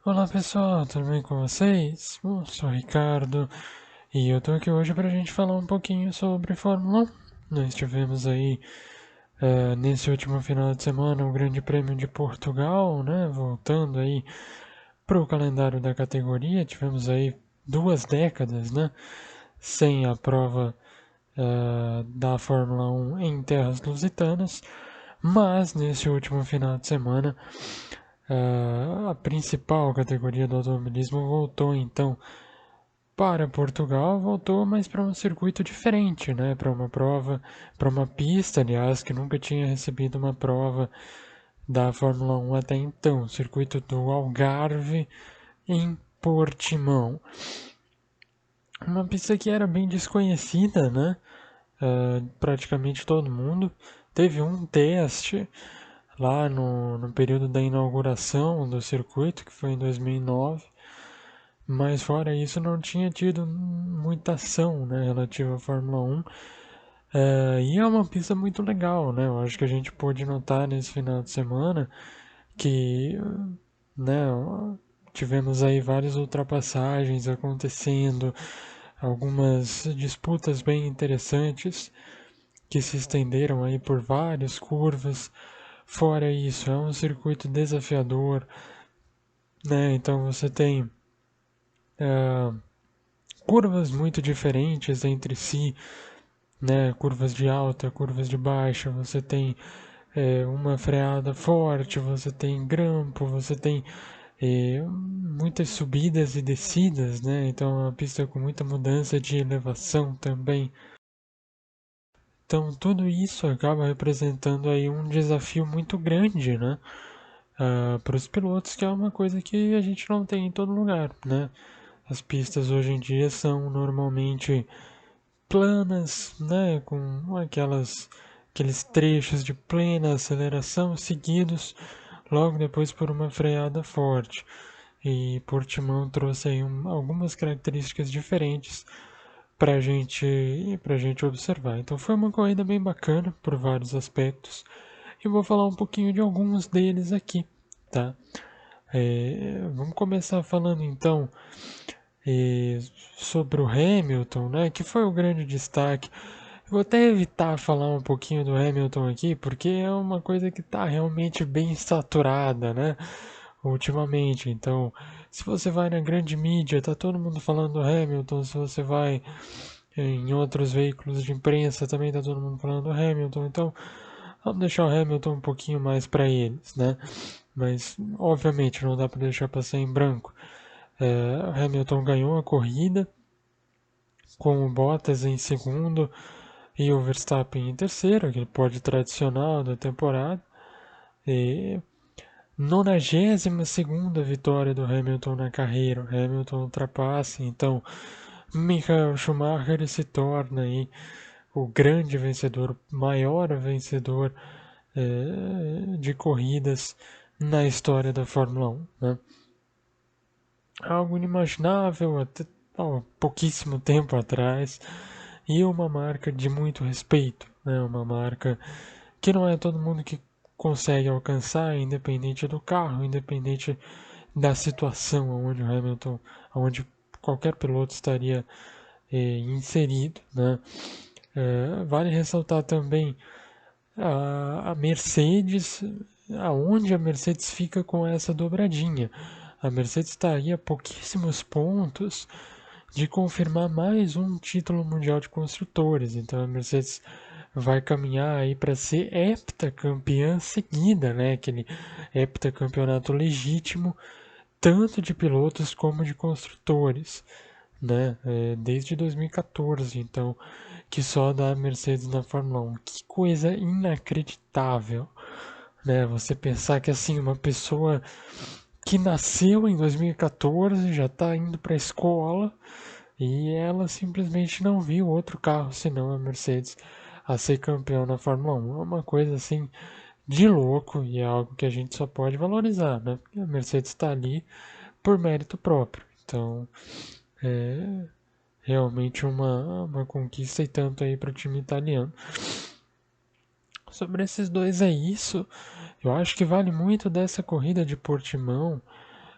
Olá pessoal, tudo bem com vocês? Bom, sou o Ricardo e eu tô aqui hoje pra gente falar um pouquinho sobre Fórmula 1. Nós tivemos aí, nesse último final de semana, o Grande Prêmio de Portugal, né? Voltando aí pro calendário da categoria, tivemos aí 2 décadas, né? Sem a prova da Fórmula 1 em terras lusitanas, mas nesse último final de semana a principal categoria do automobilismo voltou então para Portugal, voltou, mas para um circuito diferente, né? Para uma prova, para uma pista, aliás, que nunca tinha recebido uma prova da Fórmula 1 até então, o circuito do Algarve em Portimão. Uma pista que era bem desconhecida, né? Praticamente todo mundo. Teve um teste lá no período da inauguração do circuito, que foi em 2009, mas fora isso não tinha tido muita ação, né, relativa à Fórmula 1. E é uma pista muito legal, né? Eu acho que a gente pôde notar nesse final de semana que, né, tivemos aí várias ultrapassagens acontecendo, algumas disputas bem interessantes que se estenderam aí por várias curvas. Fora isso, é um circuito desafiador, né? Então você tem curvas muito diferentes entre si, né? Curvas de alta, curvas de baixa. Você tem uma freada forte, você tem grampo, você tem muitas subidas e descidas, né? Então é uma pista com muita mudança de elevação também. Então tudo isso acaba representando aí um desafio muito grande, né? Para os pilotos, que é uma coisa que a gente não tem em todo lugar, né? As pistas hoje em dia são normalmente planas, né? Com aqueles trechos de plena aceleração seguidos logo depois por uma freada forte. E Portimão trouxe aí algumas características diferentes para gente observar. Então foi uma corrida bem bacana por vários aspectos. E vou falar um pouquinho de alguns deles aqui, tá? Vamos começar falando então eh, sobre o Hamilton, né? Que foi o grande destaque. Eu vou até evitar falar um pouquinho do Hamilton aqui, porque é uma coisa que está realmente bem saturada, né? Ultimamente. Então, se você vai na grande mídia, tá todo mundo falando do Hamilton. Se você vai em outros veículos de imprensa, também tá todo mundo falando do Hamilton. Então, vamos deixar o Hamilton um pouquinho mais para eles, né? Mas, obviamente, não dá para deixar passar em branco. Hamilton ganhou a corrida com o Bottas em segundo e o Verstappen em terceiro, aquele pódio tradicional da temporada. E 92ª vitória do Hamilton na carreira. O Hamilton ultrapassa, então Michael Schumacher se torna aí o grande vencedor, o maior vencedor de corridas na história da Fórmula 1. Né? Algo inimaginável até pouquíssimo tempo atrás e uma marca de muito respeito, né? Uma marca que não é todo mundo que consegue alcançar, independente do carro, independente da situação onde o Hamilton, onde qualquer piloto estaria inserido, né? Vale ressaltar também a Mercedes, aonde a Mercedes fica com essa dobradinha. A Mercedes estaria a pouquíssimos pontos de confirmar mais um título mundial de construtores. Então a Mercedes vai caminhar aí para ser heptacampeã seguida, né? Aquele heptacampeonato legítimo, tanto de pilotos como de construtores, né? Desde 2014, então, que só dá a Mercedes na Fórmula 1. Que coisa inacreditável, né? Você pensar que assim uma pessoa que nasceu em 2014 já está indo para a escola e ela simplesmente não viu outro carro senão a Mercedes a ser campeão na Fórmula 1. É uma coisa assim de louco e é algo que a gente só pode valorizar, né? Porque a Mercedes está ali por mérito próprio. Então, é realmente uma conquista e tanto aí para o time italiano. Sobre esses dois é isso. Eu acho que vale muito dessa corrida de Portimão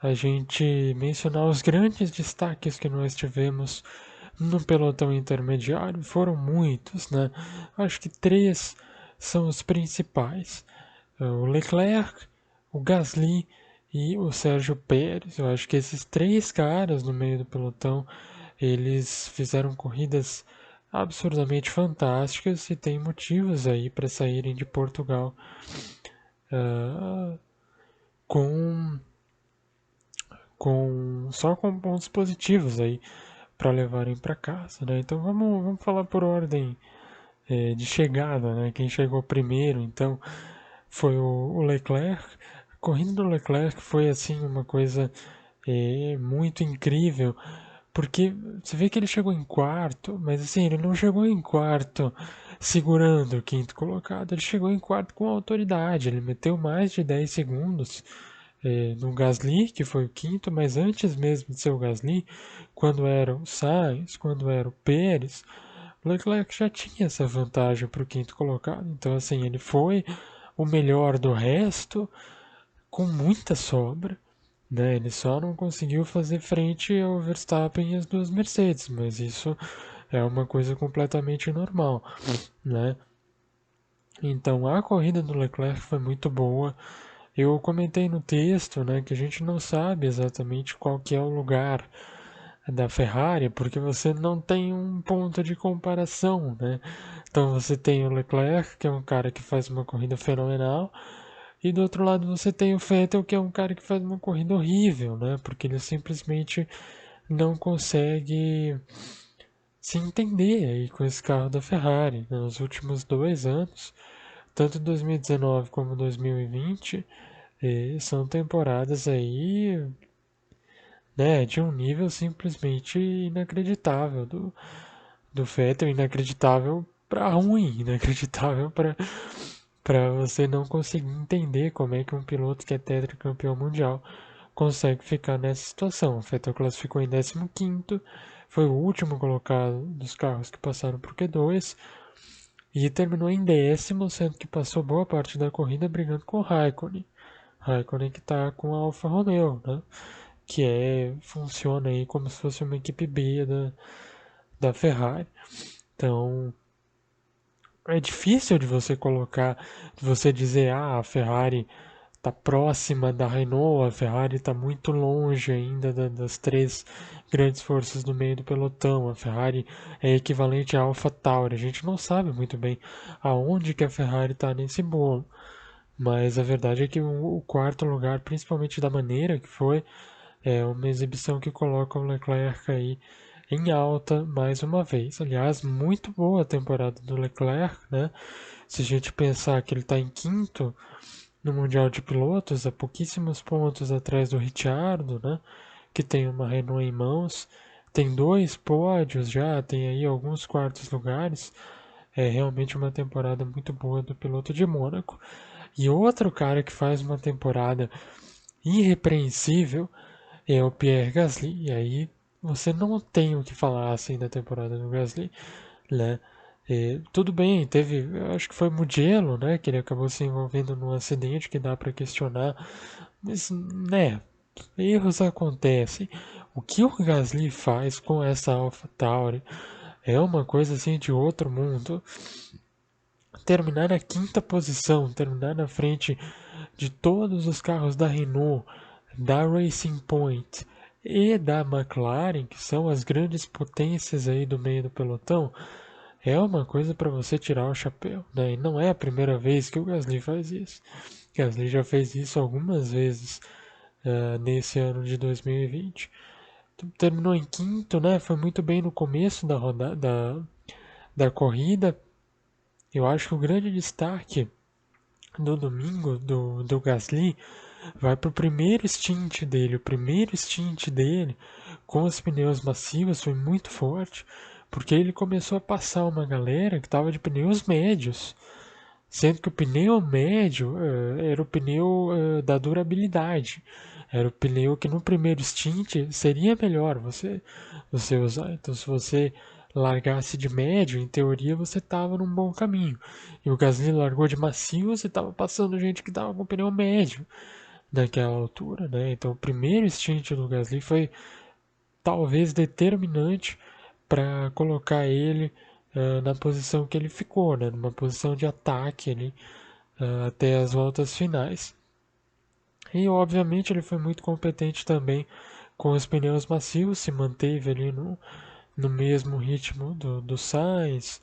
a gente mencionar os grandes destaques que nós tivemos no pelotão intermediário. Foram muitos, né? Acho que três são os principais: o Leclerc, o Gasly e o Sérgio Pérez. Eu acho que esses três caras no meio do pelotão, eles fizeram corridas absurdamente fantásticas e tem motivos aí para saírem de Portugal uh, com, só com pontos positivos aí para levarem para casa, né? Então vamos falar por ordem de chegada, né? Quem chegou primeiro, então, foi o Leclerc. A corrida do Leclerc foi assim uma coisa muito incrível, porque você vê que ele chegou em quarto, mas assim, ele não chegou em quarto segurando o quinto colocado, ele chegou em quarto com autoridade, ele meteu mais de 10 segundos no Gasly, que foi o quinto, mas antes mesmo de ser o Gasly, quando era o Sainz, quando era o Pérez, o Leclerc já tinha essa vantagem para o quinto colocado. Então, assim, ele foi o melhor do resto com muita sobra, né? Ele só não conseguiu fazer frente ao Verstappen e às duas Mercedes, mas isso é uma coisa completamente normal, né? Então, a corrida do Leclerc foi muito boa. Eu comentei no texto, né, que a gente não sabe exatamente qual que é o lugar da Ferrari, porque você não tem um ponto de comparação, né? Então você tem o Leclerc, que é um cara que faz uma corrida fenomenal, e do outro lado você tem o Vettel, que é um cara que faz uma corrida horrível, né? Porque ele simplesmente não consegue se entender aí com esse carro da Ferrari. Nos últimos 2 anos, tanto 2019 como 2020, são temporadas aí, né, de um nível simplesmente inacreditável do Vettel, inacreditável para ruim, inacreditável para você não conseguir entender como é que um piloto que é tetracampeão mundial consegue ficar nessa situação. O Vettel classificou em 15º, foi o último colocado dos carros que passaram por Q2 e terminou em 10º, sendo que passou boa parte da corrida brigando com o Raikkonen. Raikkonen que está com a Alfa Romeo, né? Que funciona aí como se fosse uma equipe B da Ferrari. Então, é difícil de você colocar, de você dizer, a Ferrari está próxima da Renault, a Ferrari está muito longe ainda das três grandes forças do meio do pelotão, a Ferrari é equivalente à AlphaTauri, a gente não sabe muito bem aonde que a Ferrari está nesse bolo, mas a verdade é que o quarto lugar, principalmente da maneira que foi, é uma exibição que coloca o Leclerc aí em alta mais uma vez. Aliás, muito boa a temporada do Leclerc, né? Se a gente pensar que ele está em quinto no Mundial de Pilotos, a pouquíssimos pontos atrás do Ricciardo, né? Que tem uma Renault em mãos, tem 2 pódios já, tem aí alguns quartos lugares. É realmente uma temporada muito boa do piloto de Mônaco. E outro cara que faz uma temporada irrepreensível é o Pierre Gasly. E aí você não tem o que falar assim da temporada do Gasly, né? Tudo bem, teve, acho que foi Mugello, né, que ele acabou se envolvendo num acidente que dá para questionar, mas, né, erros acontecem. O que o Gasly faz com essa AlphaTauri é uma coisa assim de outro mundo. Terminar na quinta posição, terminar na frente de todos os carros da Renault, da Racing Point e da McLaren, que são as grandes potências aí do meio do pelotão, é uma coisa para você tirar o chapéu, né? E não é a primeira vez que o Gasly faz isso. O Gasly já fez isso algumas vezes nesse ano de 2020. Terminou em quinto, né? Foi muito bem no começo da corrida. Eu acho que o grande destaque do domingo do Gasly vai para o primeiro stint dele. O primeiro stint dele com os pneus macios foi muito forte, porque ele começou a passar uma galera que estava de pneus médios, sendo que o pneu médio era o pneu da durabilidade. Era o pneu que no primeiro stint seria melhor você usar. Então, se você largasse de médio, em teoria você estava num bom caminho. E o Gasly largou de macio, você estava passando gente que estava com pneu médio, naquela altura, né? Então o primeiro stint do Gasly foi talvez determinante para colocar ele na posição que ele ficou, né? Numa posição de ataque ali, até as voltas finais. E obviamente ele foi muito competente também com os pneus macios, se manteve ali no mesmo ritmo do Sainz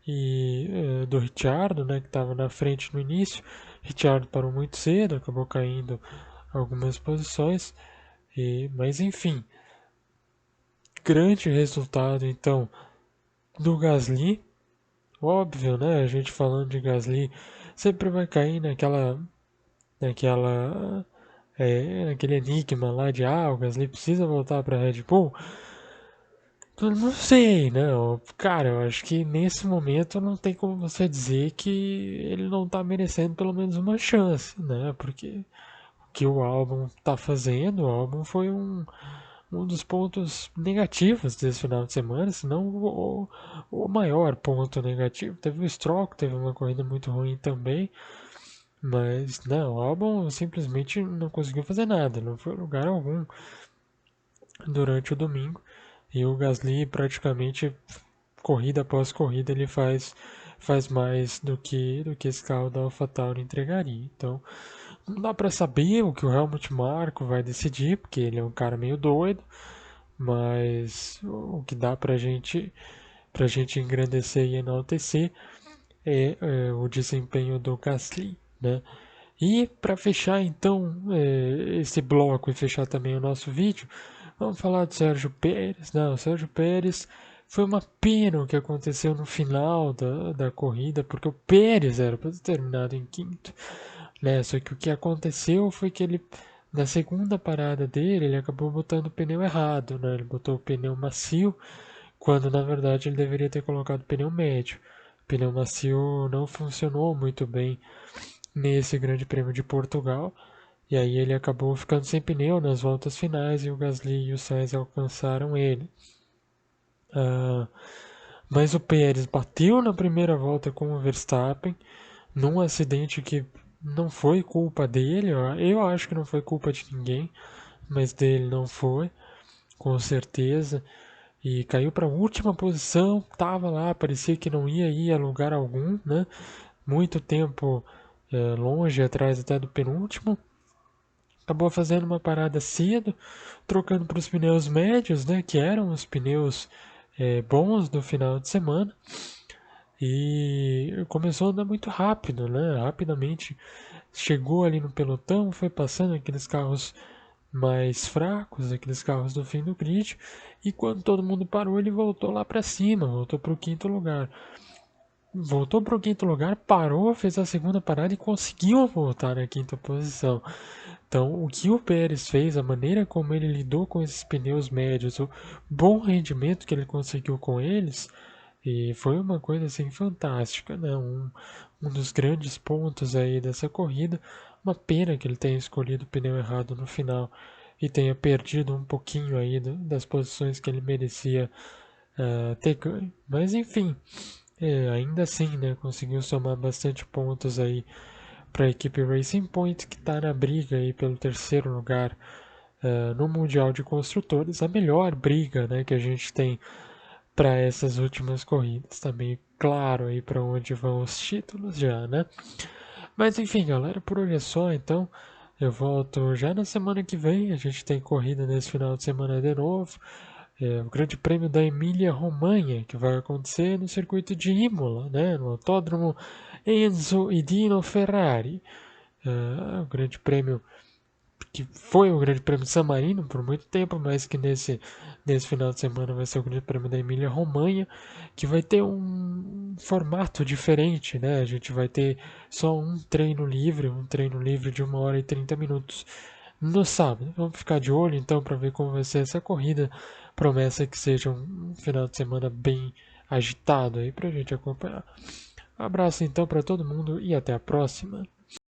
e do Ricciardo, né, que estava na frente no início. Ricciardo parou muito cedo, acabou caindo algumas posições, mas enfim, grande resultado então do Gasly. Óbvio, né? A gente falando de Gasly sempre vai cair naquele enigma lá de o Gasly precisa voltar para Red Bull. Eu não sei, né? Cara, eu acho que nesse momento não tem como você dizer que ele não tá merecendo pelo menos uma chance, né? Porque o que o álbum tá fazendo, o álbum foi um dos pontos negativos desse final de semana, se não o maior ponto negativo. Teve o Stroll, que teve uma corrida muito ruim também, mas não, o álbum simplesmente não conseguiu fazer nada, não foi lugar algum durante o domingo. E o Gasly praticamente corrida após corrida ele faz mais do que esse carro da AlphaTauri entregaria. Então, não dá para saber o que o Helmut Marko vai decidir, porque ele é um cara meio doido, mas o que dá pra gente engrandecer e enaltecer é o desempenho do Gasly, né? E para fechar então esse bloco e fechar também o nosso vídeo, vamos falar do Sérgio Pérez. Não, o Sérgio Pérez foi uma pena o que aconteceu no final da corrida, porque o Pérez era para ter terminado em quinto, né? Só que o que aconteceu foi que ele, na segunda parada dele, ele acabou botando o pneu errado, né? Ele botou o pneu macio, quando na verdade ele deveria ter colocado o pneu médio. O pneu macio não funcionou muito bem nesse Grande Prêmio de Portugal. E aí ele acabou ficando sem pneu nas voltas finais e o Gasly e o Sainz alcançaram ele. Mas o Pérez bateu na primeira volta com o Verstappen, num acidente que não foi culpa dele. Eu acho que não foi culpa de ninguém, mas dele não foi, com certeza. E caiu para a última posição, tava lá, parecia que não ia ir a lugar algum, né? Muito tempo longe atrás até do penúltimo. Acabou fazendo uma parada cedo, trocando para os pneus médios, né, que eram os pneus bons do final de semana. E começou a andar muito rápido, né? Rapidamente chegou ali no pelotão, foi passando aqueles carros mais fracos, aqueles carros do fim do grid, e quando todo mundo parou, ele voltou lá para cima, voltou para o quinto lugar. Voltou para o quinto lugar, parou, fez a segunda parada e conseguiu voltar na quinta posição. Então, o que o Pérez fez, a maneira como ele lidou com esses pneus médios, o bom rendimento que ele conseguiu com eles, e foi uma coisa assim fantástica, né? Um dos grandes pontos aí dessa corrida. Uma pena que ele tenha escolhido o pneu errado no final e tenha perdido um pouquinho aí das posições que ele merecia ter ganho. Mas enfim, ainda assim, né? Conseguiu somar bastante pontos aí para a equipe Racing Point, que está na briga aí pelo terceiro lugar no Mundial de Construtores, a melhor briga, né, que a gente tem para essas últimas corridas. Está meio claro aí para onde vão os títulos já, né? Mas enfim, galera, por hoje é só, então. Eu volto já na semana que vem. A gente tem corrida nesse final de semana de novo. O Grande Prêmio da Emília-Romanha, que vai acontecer no circuito de Imola, né? No Autódromo Enzo e Dino Ferrari. O Grande Prêmio que foi o Grande Prêmio de San Marino por muito tempo, mas que nesse final de semana vai ser o Grande Prêmio da Emília-Romanha, que vai ter um formato diferente, né? A gente vai ter só um treino livre de 1 hora e 30 minutos no sábado. Vamos ficar de olho então para ver como vai ser essa corrida. Promessa que seja um final de semana bem agitado aí para a gente acompanhar. Um abraço então para todo mundo e até a próxima.